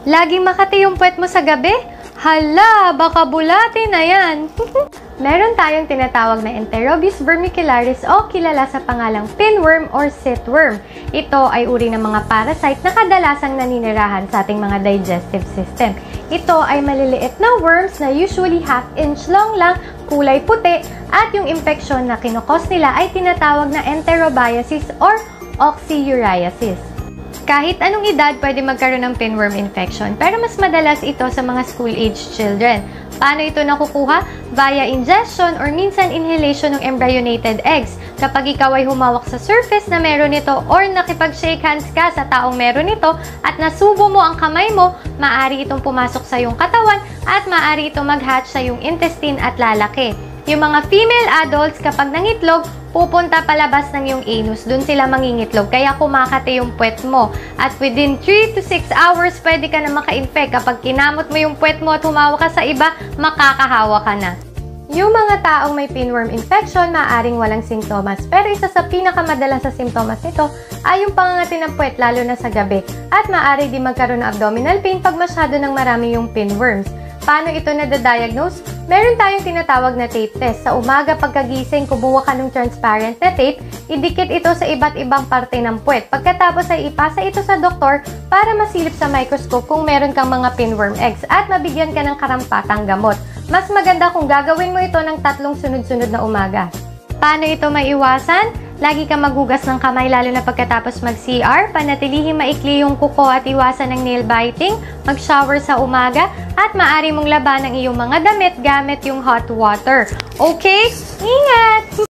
Laging makati yung puwet mo sa gabi? Hala, baka bulate na yan. Meron tayong tinatawag na Enterobius vermicularis o kilala sa pangalang pinworm or sitworm. Ito ay uri ng mga parasite na kadalasang naninirahan sa ating mga digestive system. Ito ay maliliit na worms na usually half-inch long lang, kulay puti, at yung infection na kinukos nila ay tinatawag na enterobiasis or oxyuriasis. Kahit anong edad pwede magkaroon ng pinworm infection, pero mas madalas ito sa mga school-age children. Paano ito nakukuha? Via ingestion or minsan inhalation ng embryonated eggs. Kapag ikaw ay humawak sa surface na meron nito or nakipag-shake hands ka sa taong meron nito at nasubo mo ang kamay mo, maaari itong pumasok sa iyong katawan at maaari itong mag-hatch sa iyong intestine at lalaki. Yung mga female adults kapag nangitlog, pupunta palabas ng iyong anus. Doon sila mangingitlog, kaya kumakate yung puwet mo. At within 3 to 6 hours, pwede ka na maka-infect. Kapag kinamot mo yung puwet mo at humawa ka sa iba, makakahawa ka na. Yung mga taong may pinworm infection, maaaring walang simptomas. Pero isa sa pinakamadalas sa simptomas nito ay yung pangangati ng puwet, lalo na sa gabi. At maaari din magkaroon ng abdominal pain pag masyado ng marami yung pinworms. Paano ito na-diagnose? Meron tayong tinatawag na tape test. Sa umaga pagkagising, kumuha ka ng transparent na tape, idikit ito sa iba't ibang parte ng puwet. Pagkatapos ay ipasa ito sa doktor para masilip sa microscope kung meron kang mga pinworm eggs at mabigyan ka ng karampatang gamot. Mas maganda kung gagawin mo ito ng 3 sunod-sunod na umaga. Paano ito maiwasan? Lagi kang maghugas ng kamay lalo na pagkatapos mag-CR, panatilihing maikli yung kuko at iwasan ng nail biting, mag-shower sa umaga, at maaari mong laban ang iyong mga damit gamit yung hot water. Okay? Ingat!